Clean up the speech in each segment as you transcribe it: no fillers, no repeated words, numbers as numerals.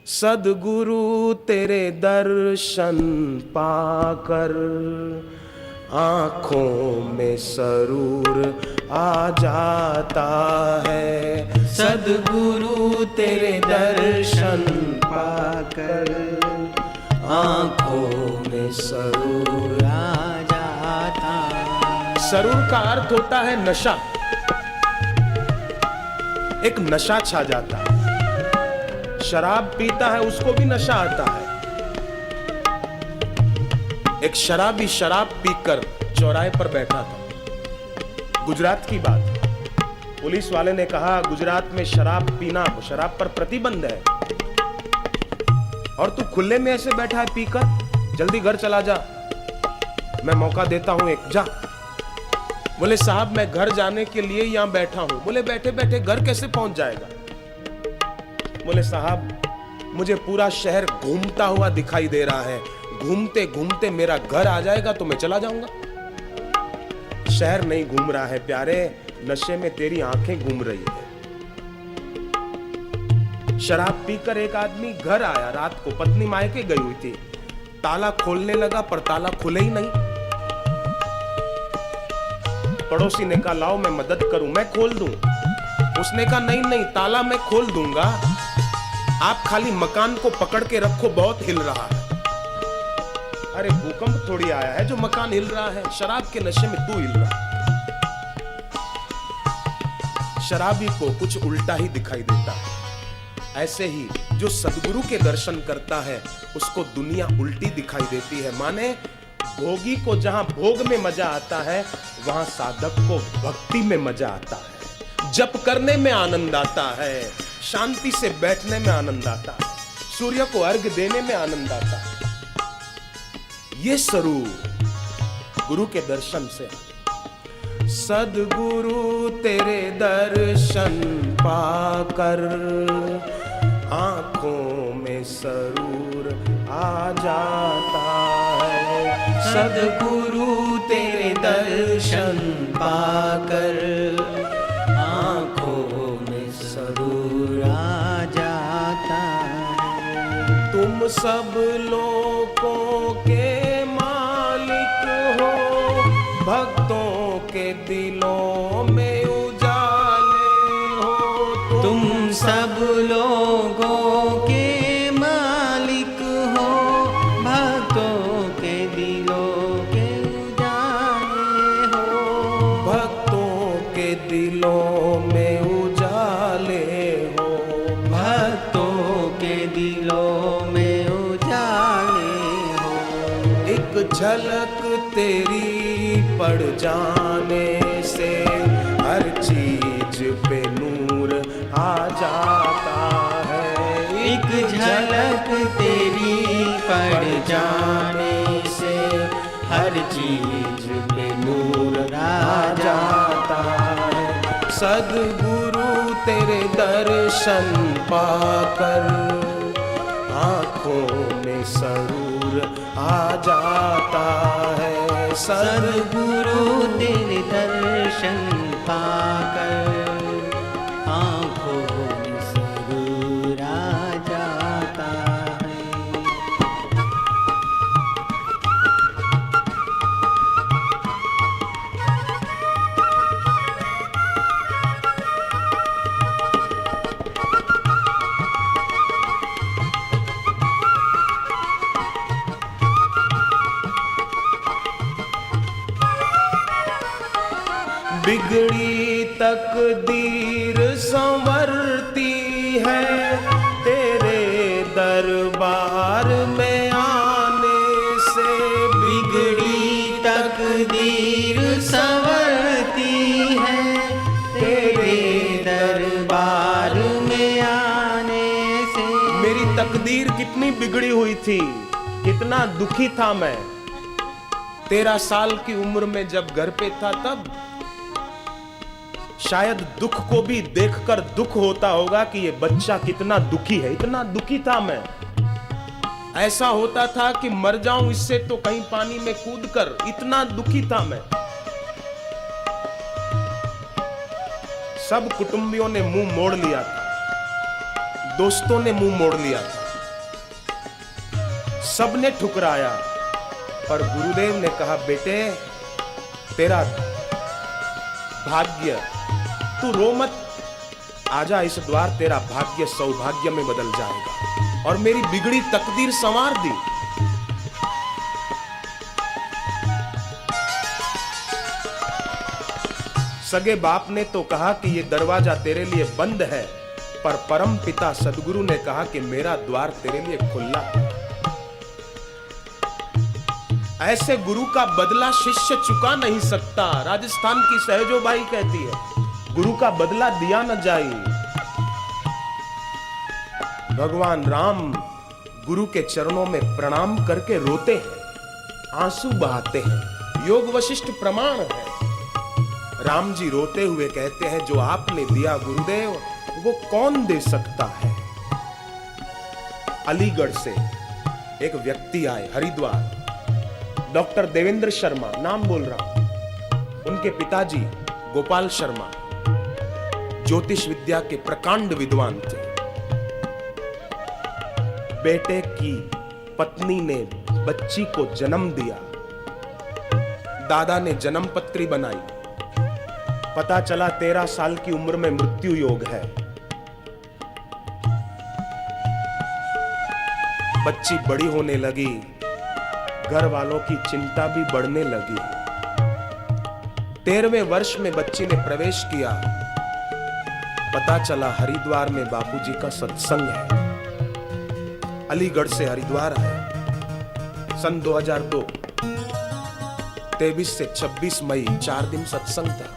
सद्गुरु तेरे दर्शन पाकर आँखों में सरूर आ जाता है। सद्गुरु तेरे दर्शन पाकर आँखों में सरूर आ जाता है। सरूर का अर्थ होता है नशा। एक नशा छा जाता है। शराब पीता है उसको भी नशा आता है। एक शराबी शराब पीकर चौराहे पर बैठा था। गुजरात की बात। पुलिस वाले ने कहा गुजरात में शराब पीना, शराब पर प्रतिबंध है और तू खुले में ऐसे बैठा है पीकर, जल्दी घर चला जा, मैं मौका देता हूं एक, जा। बोले साहब मैं घर जाने के लिए यहां बैठा हूं। बोले बैठे बैठे घर कैसे पहुंच जाएगा? बोले साहब मुझे पूरा शहर घूमता हुआ दिखाई दे रहा है, घूमते घूमते मेरा घर आ जाएगा तो मैं चला जाऊंगा। शहर नहीं घूम रहा है प्यारे, नशे में तेरी आंखें घूम रही है। शराब पीकर एक आदमी घर आया रात को, पत्नी मायके गई हुई थी। ताला खोलने लगा पर ताला खुले ही नहीं। पड़ोसी ने कहा लाओ मैं मदद करूं, मैं खोल दूं। उसने कहा नहीं नहीं ताला मैं खोल दूंगा, आप खाली मकान को पकड़ के रखो, बहुत हिल रहा है। अरे भूकंप थोड़ी आया है जो मकान हिल रहा है, शराब के नशे में तू हिल रहा है। शराबी को कुछ उल्टा ही दिखाई देता है। ऐसे ही जो सद्गुरु के दर्शन करता है उसको दुनिया उल्टी दिखाई देती है। माने भोगी को जहां भोग में मजा आता है वहां साधक को भक्ति में मजा आता है, जप करने में आनंद आता है, शांति से बैठने में आनंद आता है, सूर्य को अर्घ देने में आनंद आता है। ये स्वरूप गुरु के दर्शन से। सद्गुरु तेरे दर्शन पाकर आंखों में सरूर आ जाता है। सद्गुरु तेरे दर्शन पाकर आंखों में सरूर आ जाता है। तुम सब लोगों के मालिक हो, भक्तों के दिलों में उजाले हो। तुम सब लोगों के मालिक हो, भक्तों के दिलों के उजाले हो। भक्तों के दिलों में उजाले हो, भक्तों के दिलों में उजाले हो। एक झलक तेरी पड़ जाने से हर चीज पे नूर आ जाता है। एक झलक तेरी पड़ जाने से हर चीज पे नूर आ जाता है। सद्गुरु तेरे दर्शन पाकर आंखों में सरूर आ जाता है। सद्गुरु तेरे दर्शन पाकर आंखों में सरूर आ जाता है। बिगड़ी तकदीर संवरती है तेरे दरबार में आने से। बिगड़ी तकदीर संवरती है तेरे दरबार में आने से। मेरी तकदीर कितनी बिगड़ी हुई थी, कितना दुखी था मैं। 13 साल की उम्र में जब घर पे था तब शायद दुख को भी देखकर दुख होता होगा कि ये बच्चा कितना दुखी है। इतना दुखी था मैं, ऐसा होता था कि मर जाऊं इससे तो कहीं पानी में कूदकर, इतना दुखी था मैं। सब कुटुंबियों ने मुंह मोड़ लिया था, दोस्तों ने मुंह मोड़ लिया था। सबने ठुकराया, पर गुरुदेव ने कहा, बेटे तेरा भाग्य, तू रो मत, आजा इस द्वार, तेरा भाग्य सौभाग्य में बदल जाएगा। और मेरी बिगड़ी तकदीर संवार दी। सगे बाप ने तो कहा कि ये दरवाजा तेरे लिए बंद है, पर परम पिता सदगुरु ने कहा कि मेरा द्वार तेरे लिए खुला है। ऐसे गुरु का बदला शिष्य चुका नहीं सकता। राजस्थान की सहजोबाई कहती है, गुरु का बदला दिया न जाए। भगवान राम गुरु के चरणों में प्रणाम करके रोते हैं, आंसू बहाते हैं। योग वशिष्ठ प्रमाण है। राम जी रोते हुए कहते हैं, जो आपने दिया गुरुदेव वो कौन दे सकता है। अलीगढ़ से एक व्यक्ति आए हरिद्वार, डॉक्टर देवेंद्र शर्मा, नाम बोल रहा हूं। उनके पिताजी गोपाल शर्मा ज्योतिष विद्या के प्रकांड विद्वान थे। बेटे की पत्नी ने बच्ची को जन्म दिया। दादा ने जन्म पत्री बनाई। पता चला 13 साल की उम्र में मृत्यु योग है। बच्ची बड़ी होने लगी, घर वालों की चिंता भी बढ़ने लगी। 13वें वर्ष में बच्ची ने प्रवेश किया। पता चला हरिद्वार में बापूजी का सत्संग है। अलीगढ़ से हरिद्वार आए सन 2002, 23 से 26 मई 4 दिन सत्संग था।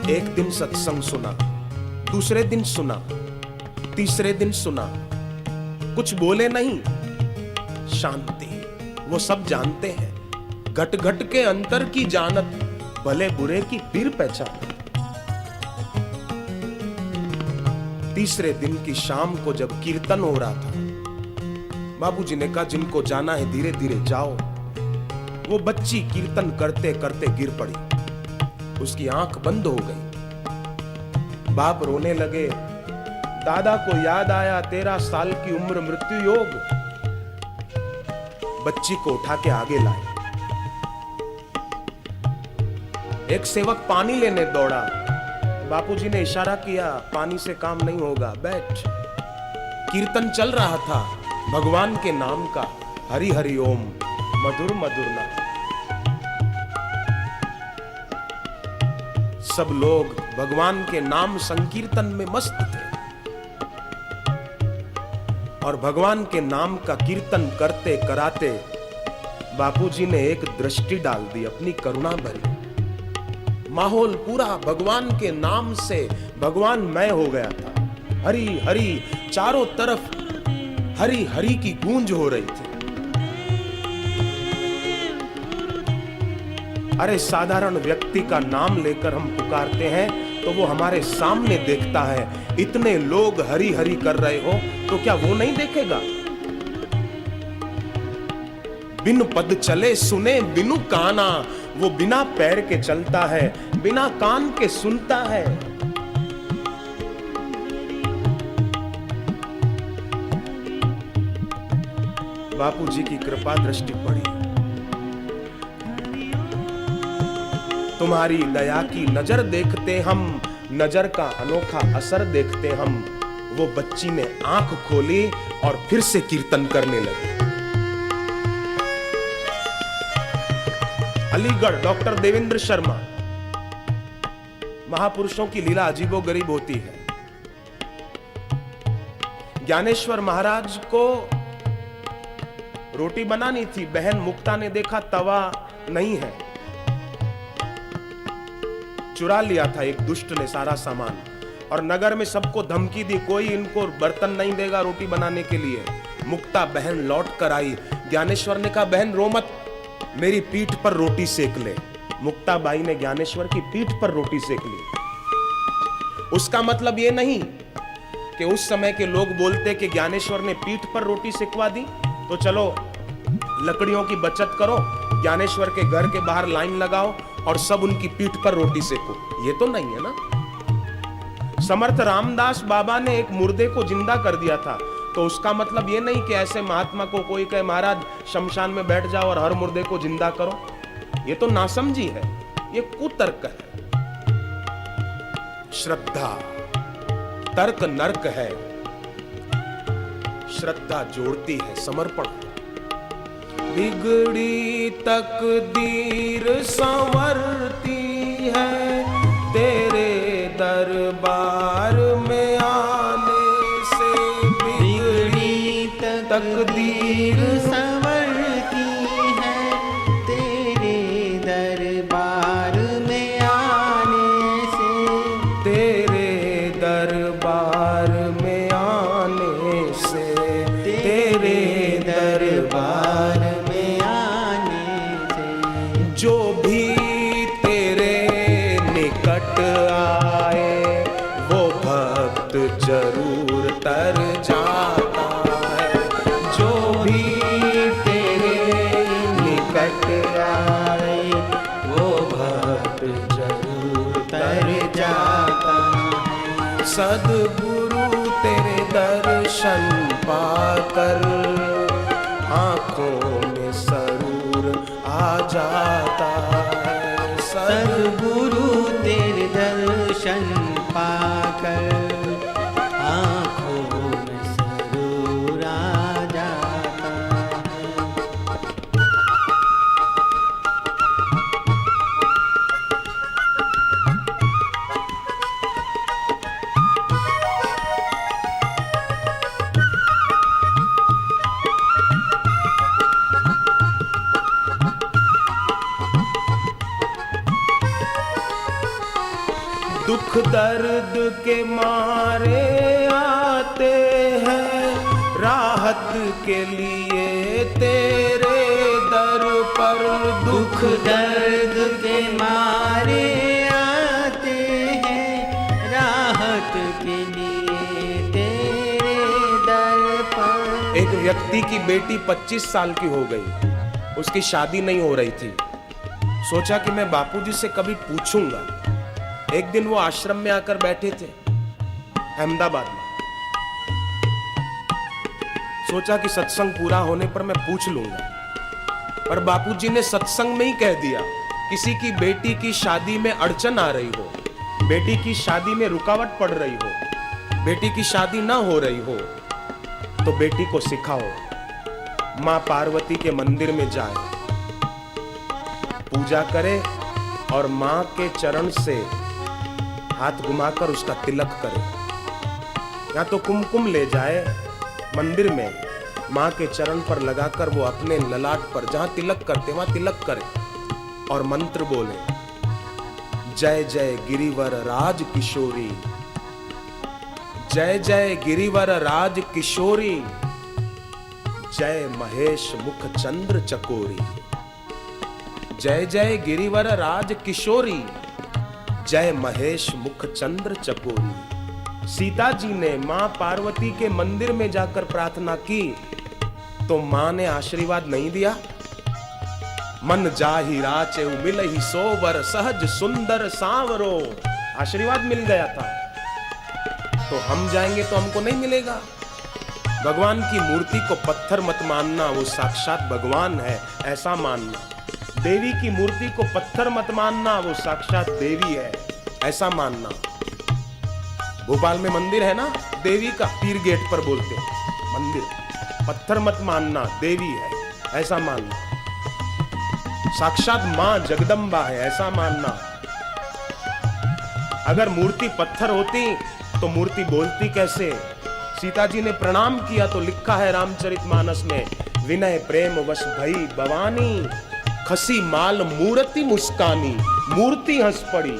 एक दिन सत्संग सुना, दूसरे दिन सुना, तीसरे दिन सुना, कुछ बोले नहीं, शांति। वो सब जानते हैं, घट घट के अंतर की जानत, भले बुरे की पीर पहचान। तीसरे दिन की शाम को जब कीर्तन हो रहा था, बाबूजी ने कहा, जिनको जाना है धीरे धीरे जाओ। वो बच्ची कीर्तन करते करते गिर पड़ी, उसकी आंख बंद हो गई। बाप रोने लगे। दादा को याद आया 13 साल की उम्र, मृत्यु योग। बच्ची को उठा के आगे लाए। एक सेवक पानी लेने दौड़ा। बापूजी ने इशारा किया, पानी से काम नहीं होगा, बैठ। कीर्तन चल रहा था भगवान के नाम का, हरि हरि ओम, मधुर मधुर नाम। सब लोग भगवान के नाम संकीर्तन में मस्त थे और भगवान के नाम का कीर्तन करते कराते बापूजी ने एक दृष्टि डाल दी अपनी करुणा भरी। माहौल पूरा भगवान के नाम से भगवानमय हो गया था। हरि हरि, चारों तरफ हरि हरि की गूंज हो रही थी। अरे साधारण व्यक्ति का नाम लेकर हम पुकारते हैं तो वो हमारे सामने देखता है। इतने लोग हरि हरि कर रहे हो तो क्या वो नहीं देखेगा? बिन पद चले सुने बिनु काना, वो बिना पैर के चलता है, बिना कान के सुनता है। बापूजी की कृपा दृष्टि पड़ी। तुम्हारी दया की नजर देखते हम, नजर का अनोखा असर देखते हम। वो बच्ची ने आंख खोली और फिर से कीर्तन करने लगी। अलीगढ़, डॉक्टर देवेंद्र शर्मा। महापुरुषों की लीला अजीबोगरीब होती है। ज्ञानेश्वर महाराज को रोटी बनानी थी। बहन मुक्ता ने देखा तवा नहीं है, चुरा लिया था एक दुष्ट ने सारा सामान और नगर में सबको धमकी दी, कोई इनको बर्तन नहीं देगा रोटी बनाने के लिए। मुक्ता बहन लौट कर आई। ज्ञानेश्वर ने कहा, बहन रो मत, मेरी पीठ पर रोटी सेक ले। मुक्ता बाई ने ज्ञानेश्वर की पीठ पर रोटी सेक ली। उसका मतलब ये नहीं कि उस समय के लोग बोलते कि ज्ञानेश्वर ने पीठ पर रोटी सेकवा दी तो चलो लकड़ियों की बचत करो, ज्ञानेश्वर के घर के बाहर लाइन लगाओ और सब उनकी पीठ पर रोटी सेको। ये तो नहीं है ना। समर्थ रामदास बाबा ने एक मुर्दे को जिंदा कर दिया था। तो उसका मतलब ये नहीं कि ऐसे महात्मा को कोई कहे महाराज शमशान में बैठ जाओ और हर मुर्दे को जिंदा करो। ये तो नासमझी है, ये कुतर्क है। श्रद्धा तर्क नर्क है, श्रद्धा जोड़ती है, समर्पण। बिगड़ी तकदीर संवरती है तेरे दरबार में आने से। बिगड़ी तकदीर संवरती है तेरे दरबार में आने से। तेरे दरबार में आने से, तेरे दरबार में आने से। जो भी तेरे निकट आए वो भक्त जरूर तर जाता है। जो भी तेरे निकट आए वो भक्त जरूर तर जाता है। सद्गुरु तेरे दर्शन पाकर आंखों में सरूर आ जाता है। सद्गुरु तेरे दर्शन पाकर आँखों में सरूर आ जाता है। दुख दर्द के मारे आते हैं राहत के लिए तेरे दर पर। दुख दर्द के मारे आते हैं राहत के लिए तेरे दर पर। एक व्यक्ति की बेटी 25 साल की हो गई, उसकी शादी नहीं हो रही थी। सोचा कि मैं बापूजी से कभी पूछूंगा। एक दिन वो आश्रम में आकर बैठे थे अहमदाबाद में। सोचा कि सत्संग पूरा होने पर मैं पूछ लूंगा, पर बापूजी ने सत्संग में ही कह दिया किसी की बेटी की शादी में अड़चन आ रही हो, बेटी की शादी में रुकावट पड़ रही हो, बेटी की शादी ना हो रही हो, तो बेटी को सिखाओ मां पार्वती के मंदिर में जाए, पूजा करे और मां के चरण से हाथ घुमाकर उसका तिलक करे। या तो कुमकुम ले जाए मंदिर में, मां के चरण पर लगाकर वो अपने ललाट पर जहां तिलक करते वहां तिलक करे और मंत्र बोले, जय जय गिरिवर राज किशोरी, जय जय गिरिवर राज किशोरी, जय महेश मुख चंद्र चकोरी। जय जय गिरिवर राज किशोरी, जय महेश मुख चंद्र चकोरी। सीता जी ने मां पार्वती के मंदिर में जाकर प्रार्थना की तो मां ने आशीर्वाद नहीं दिया। मन जाहि राचे मिलहि सोवर सहज सुंदर सांवरो, आशीर्वाद मिल गया था। तो हम जाएंगे तो हमको नहीं मिलेगा। भगवान की मूर्ति को पत्थर मत मानना, वो साक्षात भगवान है ऐसा मानना। देवी की मूर्ति को पत्थर मत मानना, वो साक्षात देवी है ऐसा मानना। भोपाल में मंदिर है ना देवी का, पीर गेट पर बोलते हैं मंदिर, पत्थर मत मानना देवी है ऐसा मानना। साक्षात मां जगदम्बा है ऐसा मानना। अगर मूर्ति पत्थर होती तो मूर्ति बोलती कैसे? सीता जी ने प्रणाम किया तो लिखा है रामचरितमानस में, विनय प्रेम वश भई भवानी, खसी माल मूर्ति मुस्कानी, मूर्ति हंस पड़ी।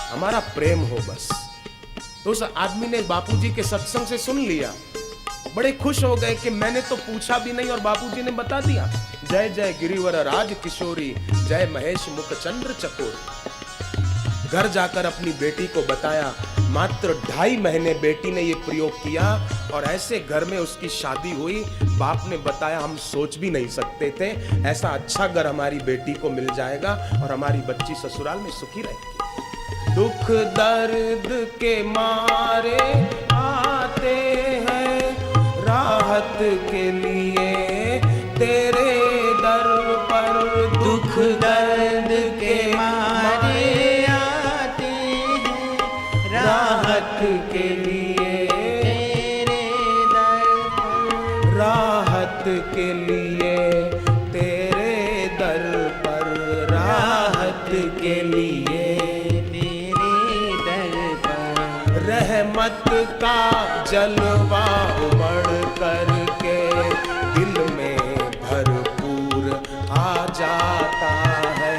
हमारा प्रेम हो बस। तो उस आदमी ने बापूजी के सत्संग से सुन लिया, बड़े खुश हो गए कि मैंने तो पूछा भी नहीं और बापूजी ने बता दिया, जय जय गिरिवर राज किशोरी, जय महेश मुख चंद्र चकोर। घर जाकर अपनी बेटी को बताया, मात्र 2.5 महीने बेटी ने ये प्रयोग किया और ऐसे घर में उसकी शादी हुई। बाप ने बताया, हम सोच भी नहीं सकते थे ऐसा अच्छा घर हमारी बेटी को मिल जाएगा और हमारी बच्ची ससुराल में सुखी रहेगी। दुख दर्द के मारे आते हैं राहत के लिए तेरे दर पर। दुख दर्द के मारे आते हैं राहत के लिए तेरे दर पर। राहत के लिए तेरे दर पर। राहत के लिए तेरे दर पर। रहमत का जलवा उमड़ करके दिल में भरपूर आ जाता है।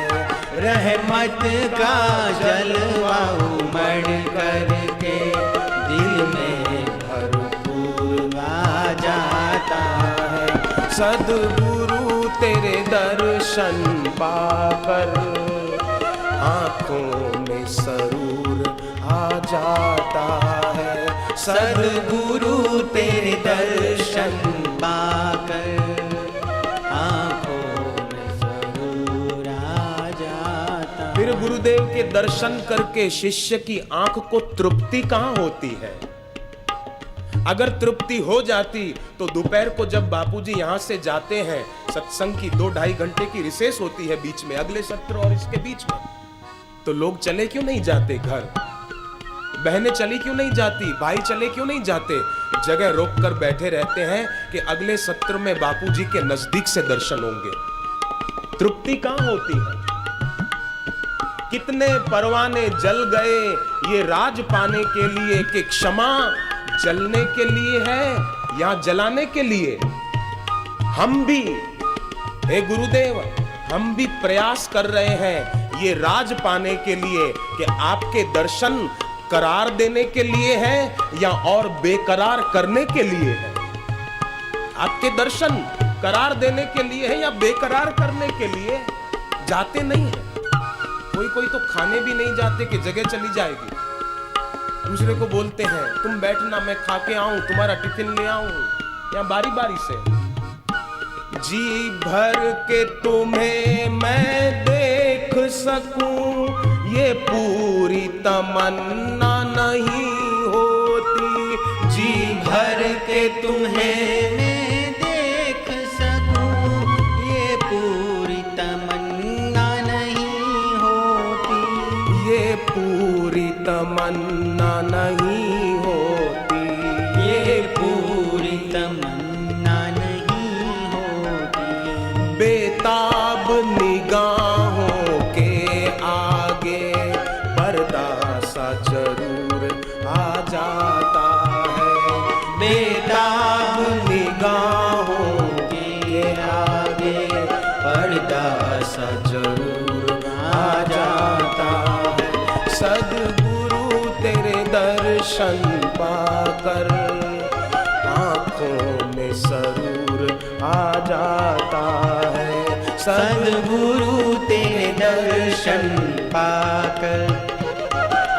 रहमत का जलवा उमड़ करके दिल में भरपूर आ जाता है। सद्गुरु तेरे दर्शन पाकर आंखों में सरूर आ जाता है। सद्गुरु तेरे दर्शन पाकर आँखों में सरूर आ जाता। फिर गुरुदेव के दर्शन करके शिष्य की आंख को तृप्ति कहां होती है? अगर तृप्ति हो जाती तो दोपहर को जब बापूजी यहां से जाते हैं, सत्संग की 2-2.5 घंटे की रिसेस होती है बीच में, अगले सत्र और इसके बीच में, तो लोग चले क्यों नहीं जाते घर? बहनें चली क्यों नहीं जाती? भाई चले क्यों नहीं जाते? जगह रोक कर बैठे रहते हैं कि अगले सत्र में बापूजी के नजदीक से दर्शन होंगे। तृप्ति कहां होती है? कितने परवाने जल गए ये राज पाने के लिए कि क्षमा जलने के लिए है या जलाने के लिए? हम भी, हे गुरुदेव, हम भी प्रयास कर रहे हैं ये राज पाने के लिए कि आपके दर्शन करार देने के लिए है या और बेकरार करने के लिए है? आपके दर्शन करार देने के लिए है या बेकरार करने के लिए? जाते नहीं है। कोई तो खाने भी नहीं जाते कि जगह चली जाएगी। दूसरे को बोलते हैं तुम बैठना, मैं खा के आऊं, तुम्हारा टिफिन ले आऊं, या बारी बारी से। जी भर के तुम्हें मैं देख सकूं ये पूरी तमन्ना नहीं होती। जी भर के तुम्हें मैं देख सकूं ये पूरी तमन्ना नहीं होती। ये पूरी तमन्ना नहीं होती। ये पूरी तमन्ना नहीं होती। बेताब निगाहों के आगे पर्दा सा जरूर आ जाता है। बेताब निगाहों के आगे पर्दा सा जरूर आ जाता है। सद्गुरु तेरे दर्शन पाकर आंखों में सरूर आ जाता है। सद्गुरु तेरे दर्शन पाकर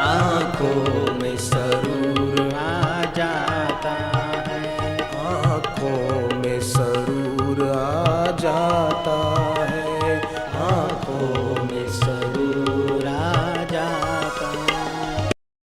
आँखों में